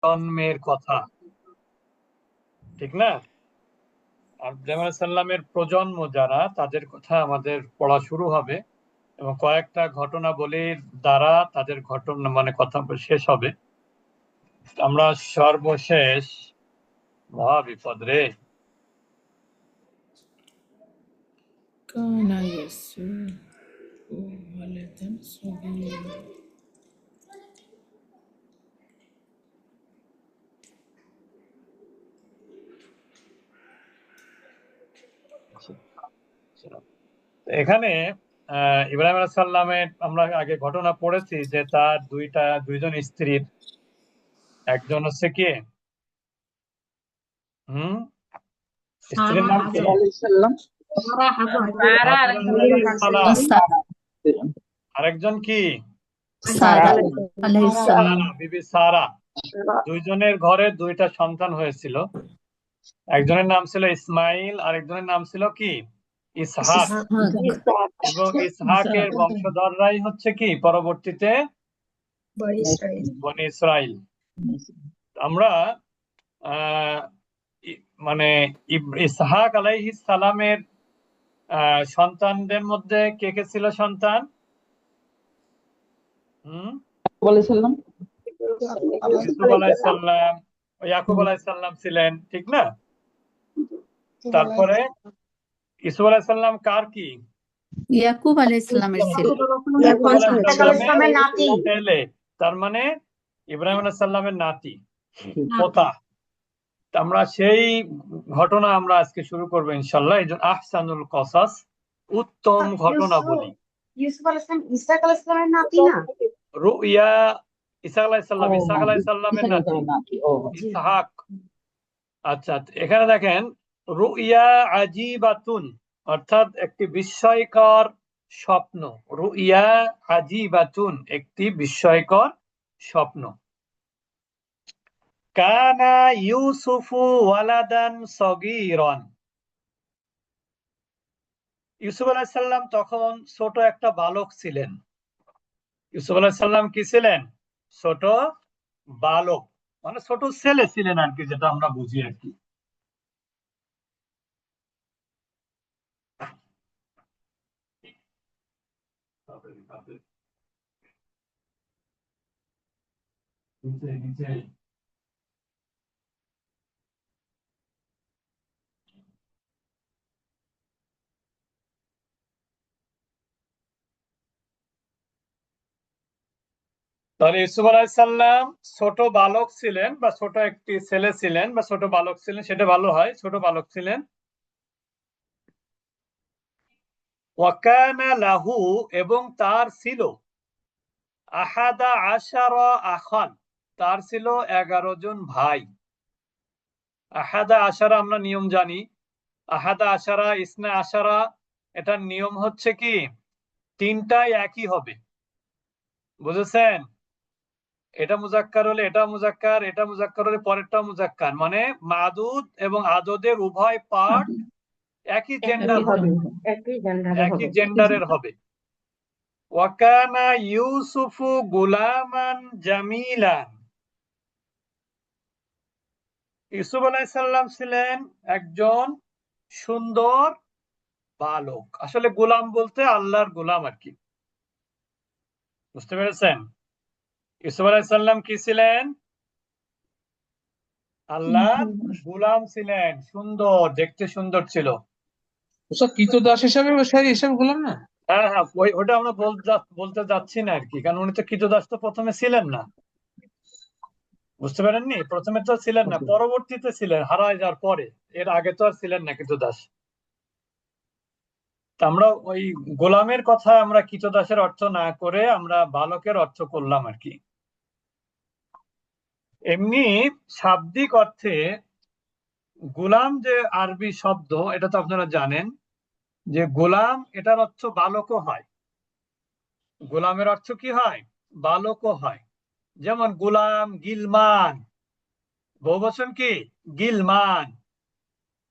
জন্মের কথা, ঠিক না? আর ইব্রাহিম আলাইহিস সালামের প্রজন্ম যারা, তাদের কথা আমাদের পড়া শুরু হবে এবং কয়েকটা ঘটনাবলীর দ্বারা তাদের ঘটনা মানে কথা শেষ হবে। আমরা সর্বশেষ মহা বিপদ রে। كان يسوع ولدا صغيرا এখানে ইব্রাহিম আলাইহিস সালামের আমরা আগে ঘটনা পড়েছি যে তার দুইজন স্ত্রীর, একজন হচ্ছে কি স্ত্রীর নাম কি? আরেকজন কি? বিবি সারা। দুইজনের ঘরে দুইটা সন্তান হয়েছিল। একজনের নাম ছিল ইসমাইল, আরেকজনের নাম ছিল কি? ইসহাক। এবং ইসহাকের বংশধররাই হচ্ছে কি পরবর্তীতে বনি ইসরাইল। আমরা মানে ইসহাক আলাইহিস সালামের সন্তানদের মধ্যে কে কে ছিল সন্তান? ইউসুফ আলাইহিস সালাম, ইয়াকুব আলাইহিস সালাম ছিলেন, ঠিক না? তারপরে ইউসুফ আলাইহিস সালাম কার কি? ইয়াকুব আলাইহিস সালামের ছেলে। ছেলে, তার মানে ইব্রাহিম আলাইহিস সালামের নাতি, পোতা। আমরা সেই ঘটনা আমরা আজকে শুরু করবো ইনশাআল্লাহ। এই জন্য আহসানুল কসাস, উত্তম ঘটনা বলি। ইউসুফ আলাইহিস সালাম ইসহাক আলাইহিস সালামের নাতি না? রুইয়া ইসহাক আলাইহিস সালাম, ইসহাক আলাইহিস সালামের নাতি ইসহাক। আচ্ছা, এখানে দেখেন রুইয়া আজিবাতুন, অর্থাৎ একটি বিস্ময়কর স্বপ্ন। রুইয়া আজিবাতুন, একটি বিস্ময়কর স্বপ্ন। কানা ইউসুফু ওয়ালাদান সগীরান, ইউসুফ আলাইহিস সালাম তখন ছোট একটা বালক ছিলেন। ইউসুফ আলাইহিস সালাম কি ছিলেন? ছোট বালক, মানে ছোট ছেলে ছিলেন আর কি, যেটা আমরা বুঝি আর কি। তাহলে ইউসুফ আলাইহিস সালাম ছোট বালক ছিলেন, বা ছোট একটি ছেলে ছিলেন, বা ছোট বালক ছিলেন, সেটা ভালো হয়, ছোট বালক ছিলেন। ওয়াকানা লাহু, এবং তার ছিল আহাদা আশারা আখান, তার ছিল 11 জন ভাই। আহাদা আশারা আমরা নিয়ম জানি, আহাদা আশারা, ইসনা আশারা, এটার নিয়ম হচ্ছে কি তিনটাই একই হবে, বুঝেছেন? এটা মুজাক্কার হলে এটা মুজাক্কার, এটা মুজাক্কার হলে পরেরটা মুজাক্কার, মানে মাদুদ এবং আদদের উভয় পার্ট একই জেন্ডার হবে, একই জেন্ডারের হবে। ওয়াকানা ইউসুফু গুলামান জামিলান, ইউসুফ আলাইহিস সালাম ছিলেন একজন সুন্দর বালক। আসলে গোলাম বলতে আল্লাহর গোলাম আর কি, বুঝতে পেরেছেন? ইউসুফ আলাইহিস সালাম কি ছিলেন? আল্লাহর গোলাম ছিলেন, সুন্দর, দেখতে সুন্দর ছিল। কৃতদাস হিসাবে হিসাবে গোলাম না? হ্যাঁ হ্যাঁ, ওটা আমরা বলতে যাচ্ছি না আর কি, কারণ উনি তো কৃতদাস তো প্রথমে ছিলেন না, বুঝতে পারেননি? প্রথমে তো ছিলেন না, পরবর্তীতে ছিলেন, হারায় যাওয়ার পরে। এর আগে তো আর ছিলেন না কৃতদাস। আমরা ওই গোলামের কথা আমরা কৃতদাসের অর্থ না করে আমরা বালকের অর্থ করলাম আর কি। এমনি শাব্দিক অর্থে গোলাম যে আরবি শব্দ, এটা তো আপনারা জানেন যে গোলাম এটার অর্থ বালকও হয়। গোলামের অর্থ কি হয়? বালকও হয়। যেমন গোলাম, গিলমান, বহুবচন কি গিলমান।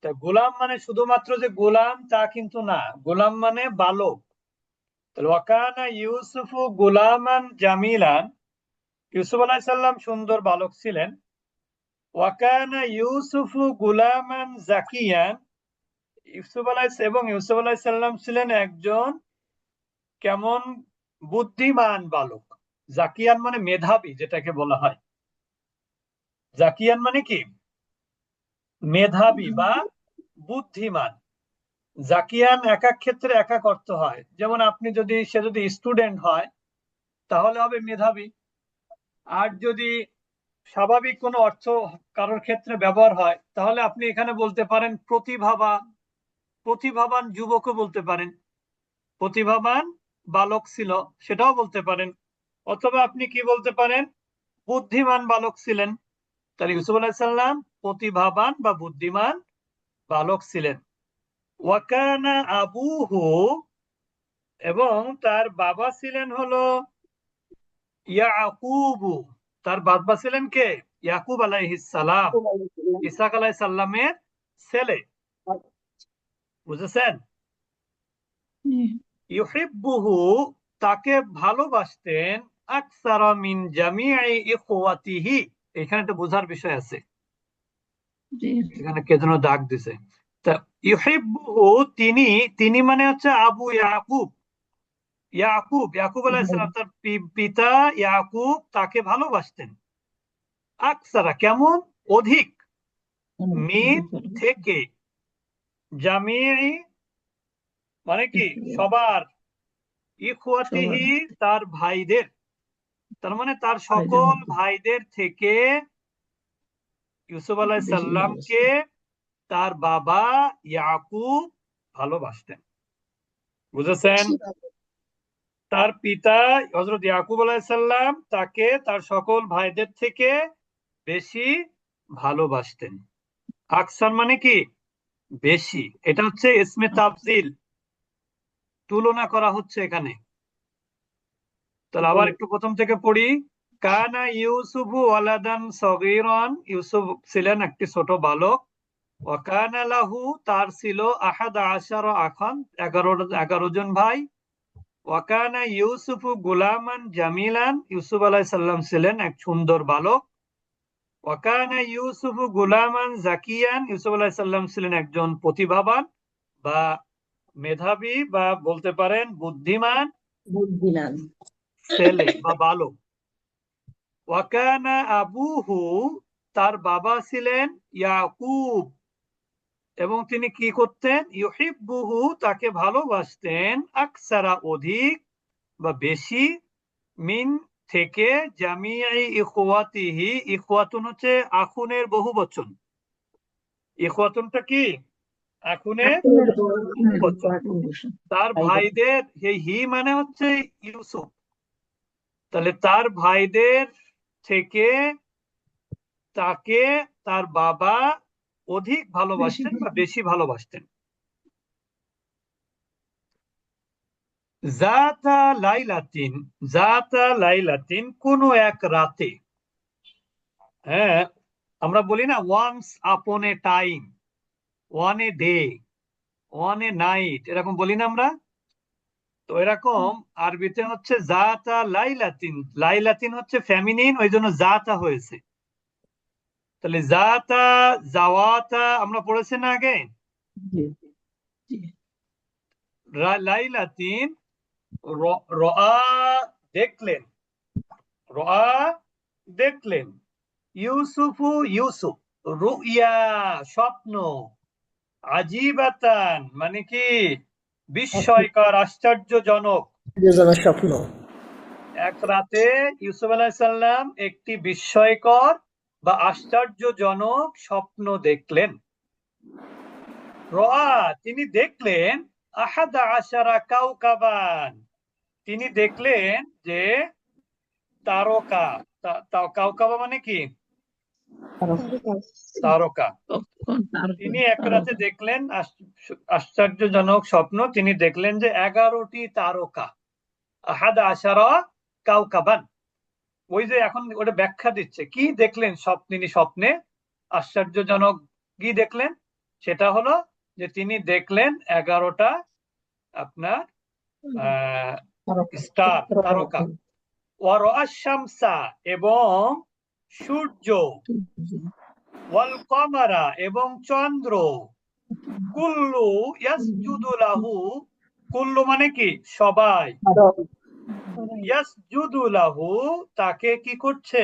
তা গোলাম মানে শুধুমাত্র যে গোলাম তা কিন্তু না, গোলাম মানে বালক। ওয়াকানা ইউসুফু গোলামান জামিলান, ইউসুফ আলাইহিস সালাম সুন্দর বালক ছিলেন। ওয়াকানা ইউসুফু গুলামান জাকিয়ান, ইউসুফ আলাইহিস সালাম ছিলেন একজন কেমন বুদ্ধিমান বালক। জাকিয়ান মানে মেধাবী, যেটাকে বলা হয়। জাকিয়ান মানে কি? মেধাবী বা বুদ্ধিমান। জাকিয়ান এক এক ক্ষেত্রে এক এক অর্থ হয়। যেমন সে যদি স্টুডেন্ট হয় তাহলে হবে মেধাবী। আর যদি স্বাভাবিক কোনো অর্থ কারোর ক্ষেত্রে ব্যবহার হয় তাহলে আপনি এখানে বলতে পারেন প্রতিভাবান। প্রতিভাবান যুবকও বলতে পারেন, প্রতিভাবান বালক ছিল সেটাও বলতে পারেন, অথবা আপনি কি বলতে পারেন, বুদ্ধিমান বালক ছিলেন। তাহলে ইউসুফ আলাইহিস সালাম প্রতিভাবান বা বুদ্ধিমান বালক ছিলেন। ওয়াকানা আবুহু, এবং তার বাবা ছিলেন হলো ইয়াকুবু। তার বাবা ছিলেন কে? ইয়াকুব আলাইহিস সালাম, ইসহাক আলাইহিস সালামের ছেলে। বুঝেছেন? ইউহিব্বুহু, তাকে ভালোবাসতেন, আকসারা মিন জামিই ইখওয়াতিহি। এখানে একটা বোঝার বিষয় আছে, জি এখানে কে যেন দাগ দিছে। তা ইউহিব্বুহু, তিনি, তিনি মানে হচ্ছে আবু ইয়াকুব। ইয়াকুব আলাইহিস সালাম, তার পিতা ইয়াকুব তাকে ভালোবাসতেন। আকসারা কেমন? অধিক, মিন থেকে, জামিই মানে কি সবার, ইখওয়াতিহি তার ভাইদের, তার মানে তার সকল ভাইদের থেকে ইউসুফ আলাইহিস সালামকে তার বাবা ইয়াকুব ভালোবাসতেন। বুঝেছেন? তার পিতা হযরত ইয়াকুব আলাইহিস সালাম তাকে তার সকল ভাইদের থেকে বেশি ভালোবাসতেন। আকসার মানে কি বেশি, এটা হচ্ছে ইসমে তাফজিল, তুলনা করা হচ্ছে এখানে। তাহলে আবার একটু প্রথম থেকে পড়ি। কানা ইউসুফু ওয়ালাদান সগীরান, ইউসুফ ছিলেন একটি ছোট বালক। ওয়াকানা লাহু, তার ছিল আহাদা আশারা আখান, 11 জন ভাই। ওয়াকানা ইউসুফু গুলামান জামিলান, ইউসুফ আলাইহিস সালাম ছিলেন এক সুন্দর বালক। ওয়াকানা ইউসুফু গুলামান জাকিয়ান, ইউসুফ আলাইহিস সালাম ছিলেন একজন প্রতিভাবান বা মেধাবী বা বলতে পারেন বুদ্ধিমান ছেলে বা বালক। ওয়াকানা আবুহু, তার বাবা ছিলেন ইয়াকুব, এবং তিনি কি করতেন? ইউহিব্বুহু, তাকে ভালোবাসতেন, আকসারা অধিক বা বেশি, মিন থেকে, জামিই ইখওয়াতিহি, ইখওয়াতুন হচ্ছে আখুনের বহুবচন। ইখওয়াতুনটা কি? আখুনের বহুবচন। তার ভাইদের, হি মানে হচ্ছে ইউসুফ, তাহলে তার ভাইদের থেকে তাকে তার বাবা অধিক ভালোবাসতেন বা বেশি ভালোবাসতেন। জাতা লাইলাতিন, কোন এক রাতে। হ্যাঁ, আমরা বলি না once upon a time, one a day, one a night, এরকম বলি না আমরা? তো এরকম আরবিতে হচ্ছে জাতা লাইলাতিন, লাইলাতিন হচ্ছে ফেমিনিন, ওই জন্য জাতা হয়েছে। তাহলে জাতা জাওয়াতা আমরা পড়েছি না আগে? লাইলাতিন, রআ দেখলেন, রআ দেখলেন, ইউসুফু ইউসুফ, রুইয়া স্বপ্ন, আজিবাতান মানে কি বিস্ময়কর, আশ্চর্যজনক। স্বপ্ন। এক রাতে ইউসুফ আলাইহিস সালাম একটি বিস্ময়কর বা আশ্চর্যজনক স্বপ্ন দেখলেন। রআ, তিনি দেখলেন, আহাদা আশারা কাওকাবান, তিনি দেখলেন যে তারকা, কাওকাবা মানে কি তারকা। তিনি এক রাতে দেখলেন আশ্চর্যজনক স্বপ্ন, তিনি দেখলেন যে 11টি তারকা, আহাদা আশারা কাওকাবান। ওই যে এখন ওটা ব্যাখ্যা দিচ্ছে কি দেখলেন তিনি স্বপ্নে আশ্চর্যজনক কি দেখলেন, সেটা হলো যে তিনি দেখলেন 11টা আপনার স্টার, তারকা। ওয়ারআশ শামসা, এবং সূর্য, ওয়াল কমারা এবং চন্দ্র, কুল্লু ইয়াসজুদু লাহু, কুল্লু মানে কি সবাই, ইয়াসজুদু লাহু তাকে কি করছে,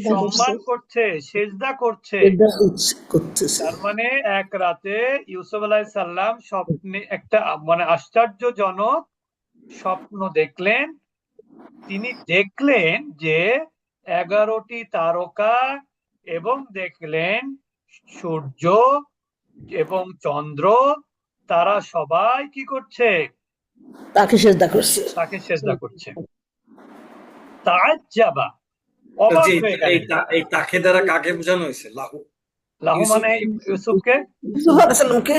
সম্মান করছে, সেজদা করছে। তার মানে এক রাতে ইউসুফ আলাইহিস সালাম স্বপ্নে একটা মানে আশ্চর্যজনক স্বপ্ন দেখলেন। তিনি দেখলেন যে 11টি তারকা এবং দেখলেন সূর্য এবং চন্দ্র, তারা সবাই কি করছে, তাকে সেজদা করছে। তাকে সেজদা করছে। তাআজ্জাবা, অবাক হয়ে গেলেন। এই তাকে দ্বারা কাকে বোঝানো হয়েছে? লাহু লাহু মানে ইউসুফকে, ইউসুফ আলাইহিস সালামকে।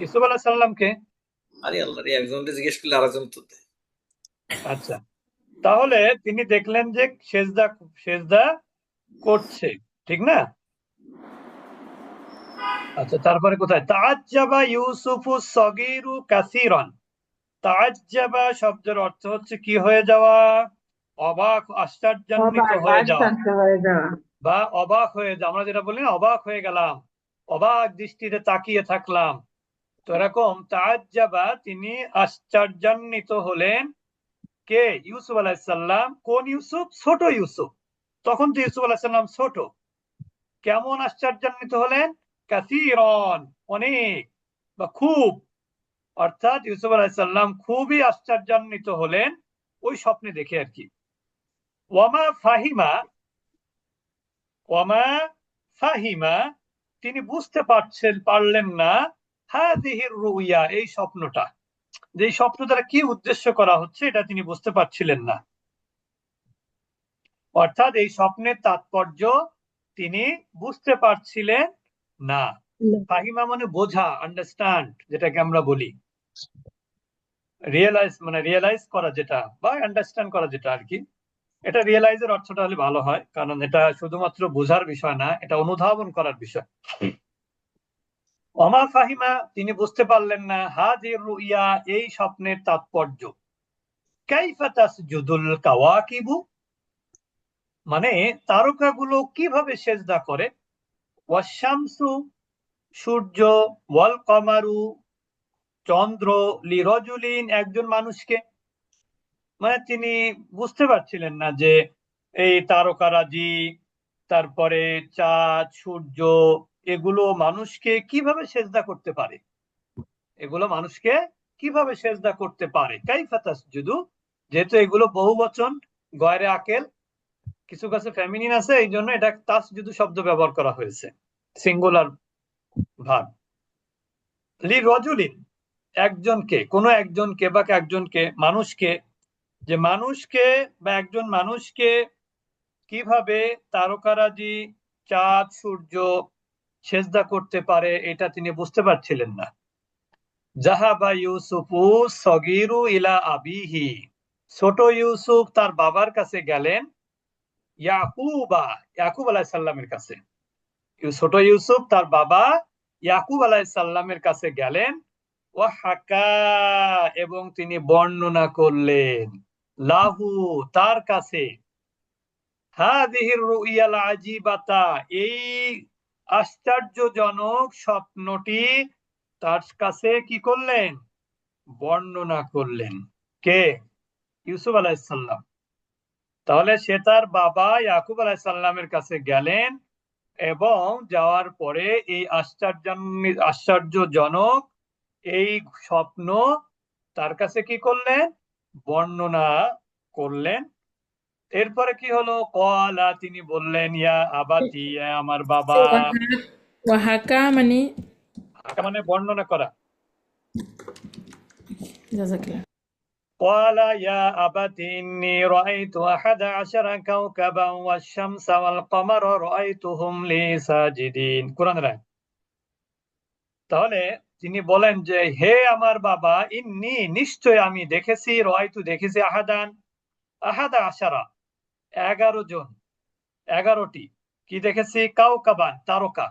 ইউসুফ আলাইহিস সালামকে। আরে আল্লাহ রে, একজনকে জিজ্ঞেস করলে আরেকজন তো দেয়। আচ্ছা, তাহলে তিনি দেখলেন যে সেজদা করছে, ঠিক না? আচ্ছা, তারপরে কোথায়, তাআজ্জাবা ইউসুফু সগীরু কাসীরান। তাআজ্জাবা শব্দের অর্থ হচ্ছে কি হয়ে যাওয়া, অবাক, আশ্চর্যান্বিত হয়ে যাওয়া বা অবাক হয়ে যাওয়া। আমরা যেটা বলি না, অবাক হয়ে গেলাম, অবাক দৃষ্টিতে তাকিয়ে থাকলাম। তো এরকম তাআজ্জাবা, তিনি আশ্চর্যান্বিত হলেন। কে? ইউসুফ আলাইহিস সালাম। কোন ইউসুফ? ছোট ইউসুফ। তখন তো ইউসুফ আলাইহিস সালাম ছোট। কেমন আশ্চর্যান্বিত হলেন? কাসীরান, অনেক বা খুব। অর্থাৎ ইউসুফ আলাইহিস সালাম খুবই আশ্চর্যান্বিত হলেন ওই স্বপ্নে দেখে আর কি। ওয়ামা ফাহিমা, তিনি বুঝতে পারলেন না, হাযিহির রুইয়া, এই স্বপ্নটা, যে এই স্বপ্ন দ্বারা কি উদ্দেশ্য করা হচ্ছে এটা তিনি বুঝতে পারছিলেন না। অর্থাৎ এই স্বপ্নের তাৎপর্য তিনি বুঝতে পারছিলেন না। ফাহিমা মানে বোঝা, আন্ডারস্ট্যান্ড, যেটাকে আমরা বলি। রিয়েলাইজ করা যেটা, বা আন্ডারস্ট্যান্ড করা যেটা আর কি। এটা রিয়েলাইজের অর্থটা হলে ভালো হয়, কারণ এটা শুধুমাত্র বোঝার বিষয় না, এটা অনুধাবন করার বিষয়। ওমা ফাহিমা, তিনি বুঝতে পারলেন না, হাযির রুইয়া, এই স্বপ্নের তাৎপর্য। কাইফা তাসজুদুল কাওয়াকিবু, মানে তারকাগুলো কিভাবে সেজদা করে। ওয়াশ-শামসু, সূর্য, ওয়াল কমারু, চন্দ্র, লিরজুলিন, একজন মানুষকে। মানে তিনি বুঝতে পারছিলেন না যে এই তারকারাজি, তারপরে চাঁদ, সূর্য, এগুলো মানুষকে কিভাবে সেজদা করতে পারে, এগুলো মানুষকে কিভাবে সেজদা করতে পারে। কাইফা তাসজুদু, যেহেতু এগুলো বহুবচন, গয়রে আকেল, কিছু কাছে ফেমিনিন আছে, এই জন্য এটা তাসজুদু শব্দ ব্যবহার করা হয়েছে, সিঙ্গুলার ভার্ব। লিরজুলিন, একজনকে, কোনো একজনকে বা একজনকে, মানুষকে, যে মানুষকে বা একজন মানুষকে কিভাবে তারকারাজি, চাঁদ, সূর্য সেজদা করতে পারে, এটা তিনি বুঝতে পারছিলেন না। জাহাবা ইউসুফু সগীরু ইলা আবিহি, ছোট ইউসুফ তার বাবার কাছে গেলেন। ইয়াকুব আলাইহিস সালামের কাছে। ছোট ইউসুফ তার বাবা ইয়াকুব আলাইহিস সালামের কাছে গেলেন। ওয়াহাকা, এবং তিনি বর্ণনা করলেন, লাহু, তার কাছে, হাযিহির রুইয়াল আজীবাতা, এই আশ্চর্যজনক স্বপ্নটি তার কাছে কি করলেন, বর্ণনা করলেন। কে? ইউসুফ আলাইহিস সালাম। তাহলে সে তার বাবা ইয়াকুব আলাইহিস সালামের কাছে গেলেন এবং যাওয়ার পরে এই আশ্চর্যজনক এই স্বপ্ন তার কাছে কি করলেন, বর্ণনা করলেন। এরপরে কি হলো, ক্বালা, তিনি বললেন, ইয়া আবাতি, আমার বাবা। ওয়াহাকা মানে হাকা মানে বর্ণনা করা। জাযাকাল্লাহ। ক্বালা ইয়া আবাতি ইন্নী রাআইতু 11 কাওকাবান ওয়াশ-শামসা ওয়াল কমারা রাআইতুহুম লি সাজিদিন। কোরআনের আয়াত। তাহলে তিনি বলেন যে, হে আমার বাবা, ইন্নী, নিশ্চয় আমি দেখেছি, রাআইতু, দেখেছি, আহাদা আশারা, 11 জন, 11টি, কি দেখেছি, কাওকাবান, তারকা,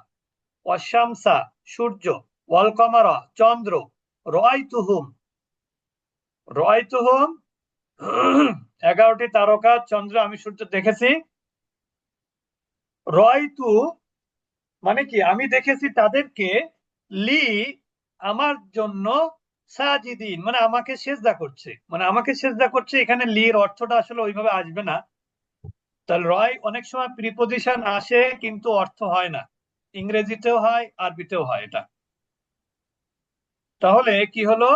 ওয়াশ-শামসা, সূর্য, ওয়াল কমারা, চন্দ্র, রাআইতুহুম 11টি তারকা, চন্দ্র, আমি সূর্য দেখেছি। রাআইতু, মানে কি আমি দেখেছি তাদেরকে লি আমার জন্য সাজিদিন, মানে আমাকে সেজদা করছে, মানে আমাকে সেজদা করছে। এখানে লির অর্থটা আসলে ওইভাবে আসবে না। তাহলে রয় অনেক সময় প্রিপোজিশন আসে কিন্তু অর্থ হয় না, ইংরেজিতেও হয় আরবিতেও হয় এটা। তাহলে কি হলো,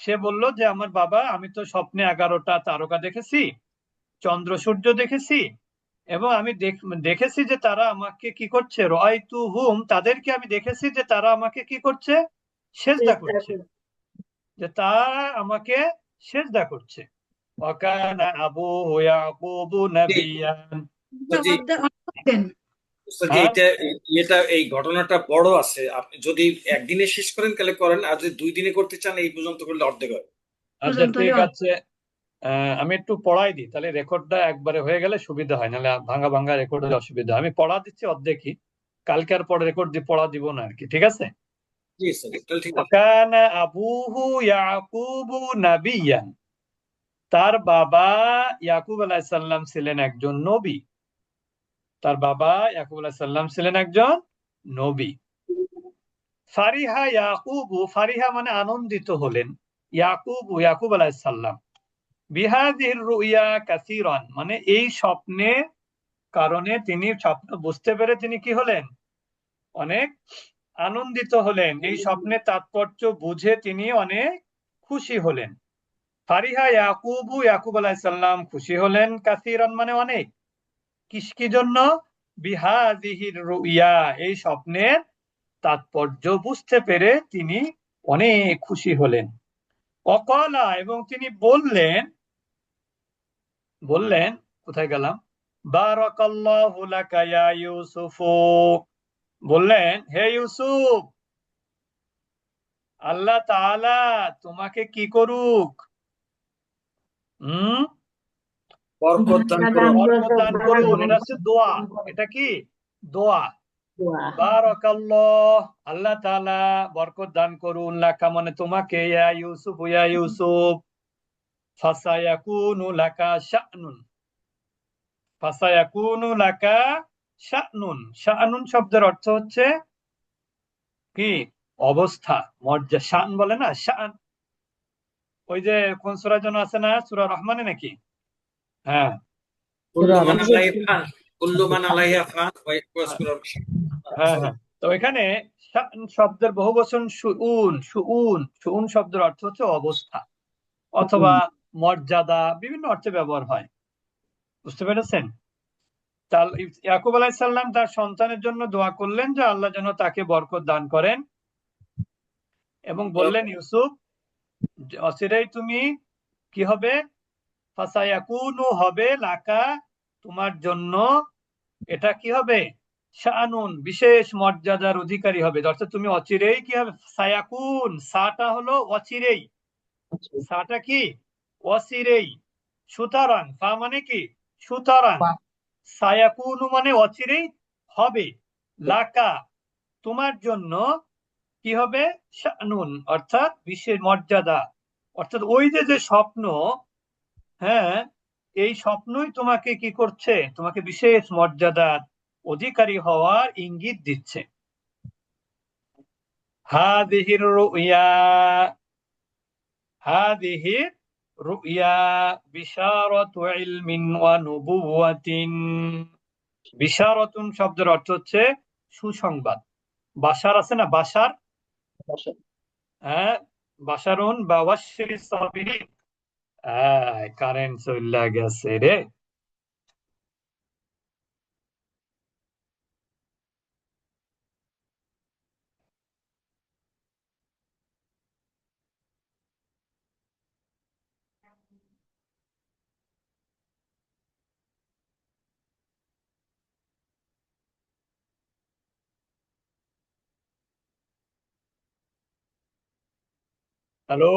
সে বলল যে আমার বাবা, আমি তো স্বপ্নে 11টা তারকা দেখেছি, চন্দ্র সূর্য দেখেছি, এবং আমি দেখেছি যে তারা আমাকে কি করছে, রয়তু হুম, তাদেরকে আমি দেখেছি যে তারা আমাকে কি করছে, সেজদা করছে, যে তারা আমাকে সেজদা করছে। ওয়াকানা আবুহু ইয়াকুবু নাবিয়ান। যদি যদি হ্যাঁ, এটা এই ঘটনাটা বড় আছে, আপনি যদি একদিনে শেষ করেন তাহলে করেন, আর যদি 2 দিনে করতে চান এই পর্যন্ত করলে অর্ধেক হয়। আচ্ছা ঠিক আছে। আমি একটু পড়াই দিই, তাহলে রেকর্ডটা একবারে হয়ে গেলে সুবিধা হয়, নাহলে ভাঙা ভাঙা রেকর্ড হলে অসুবিধা হয়। আমি পড়া দিচ্ছি অর্ধেকই, কালকে আর পরে রেকর্ড দিয়ে পড়া দিব না আর কি, ঠিক আছে। জি স্যার, তাহলে ঠিক আছে। ওয়াকানা আবুহু ইয়াকুবু নাবিয়ান, তার বাবা ইয়াকুব আলাইহিস সালাম ছিলেন একজন নবী। তার বাবা ইয়াকুব আলাইহিস সালাম ছিলেন একজন নবী। ফারিহা ইয়াকুবু, ফারিহা মানে আনন্দিত হলেন, ইয়াকুব আলাইহিস সালাম বিহাযিহির রুইয়া কাসীরান, মানে এই স্বপ্নে কারণে তিনি স্বপ্ন বুঝতে পেরে তিনি কি হলেন, অনেক আনন্দিত হলেন, এই স্বপ্নের তাৎপর্য বুঝে তিনি অনেক খুশি হলেন। ফারিহা ইয়াকুব আলাইহিস সালাম খুশি হলেন, কাসীরান মানে অনেক, কি জন্য, বিহাযিহির রুইয়া, এই স্বপ্নের তাৎপর্য বুঝতে পেরে তিনি অনেক খুশি হলেন। অকলা, এবং তিনি বললেন, বললেন কোথায় গেলাম, বারাকাল্লাহু লাকা ইয়া ইউসুফ, বললেন হে ইউসুফ, আল্লাহ তাআলা তোমাকে কি করুক, হুম, বরকত দান করুন। বরকত দান করুন। এটা হচ্ছে দোয়া, এটা কি দোয়া। বারাকাল্লাহ, আল্লাহ তাআলা বরকত দান করুন, লাকা মানে তোমাকে, ইয়া ইউসুফ, ফাসায়াকুনু লাকা শাআনুন, ফাসায়াকুনু লাকা শাআনুন। শাআনুন শব্দের অর্থ হচ্ছে কি, অবস্থা, মর্যাদা, শান বলে না, শান। ওই যে কোন সূরা যেন আছে না, সূরা রহমানে নাকি, হ্যাঁ কুল্লু মান আলাইহা ফান, কুল্লু মান আলাইহা ফান ওয়া ইয়াকুরু। হ্যাঁ হ্যাঁ। তো এখানে শান শব্দের বহুবচন শুউন, শুউন, শুউন শব্দের অর্থ হচ্ছে অবস্থা অথবা মর্যাদা, বিভিন্ন অর্থে ব্যবহার হয়, বুঝতে পেরেছেন। তার ইয়াকুব আলাইহিস সালাম তার সন্তানের জন্য দোয়া করলেন যে আল্লাহ যেন তাকে বরকত দান করেন, এবং বললেন ইউসুফ, অচিরেই তুমি কি হবে, ফাসায়াকুনু হবে, লাকা তোমার জন্য, এটা কি হবে, শাআনুন বিশেষ মর্যাদার অধিকারী হবে, অর্থাৎ তুমি অচিরেই কি হবে, সায়াকুন, সাটা হলো অচিরেই, সাটা কি অচিরেই, সুতরাং ফা মানে কি সুতরাং, সায়াকুনু মানে অচিরেই হবে, লাকা তোমার জন্য কি হবে, শানুন অর্থাৎ বিশেষ মর্যাদা, অর্থাৎ ওই যে যে স্বপ্ন, হ্যাঁ, এই স্বপ্নই তোমাকে কি করছে, তোমাকে বিশেষ মর্যাদার অধিকারী হওয়ার ইঙ্গিত দিচ্ছে। হাদিহির রুইয়া, হাদিহির রুইয়া বিশারাতু ইলমিন ওয়া নুবুওয়াতিন, বিশারাতুন শব্দের অর্থ হচ্ছে সুসংবাদ। বাশার আছে না, বাশার, হ্যাঁ, বাশারুন বা ওয়াশশিরিস সাবিরিন। কারেন্ট চইলা গেছে রে। হ্যালো।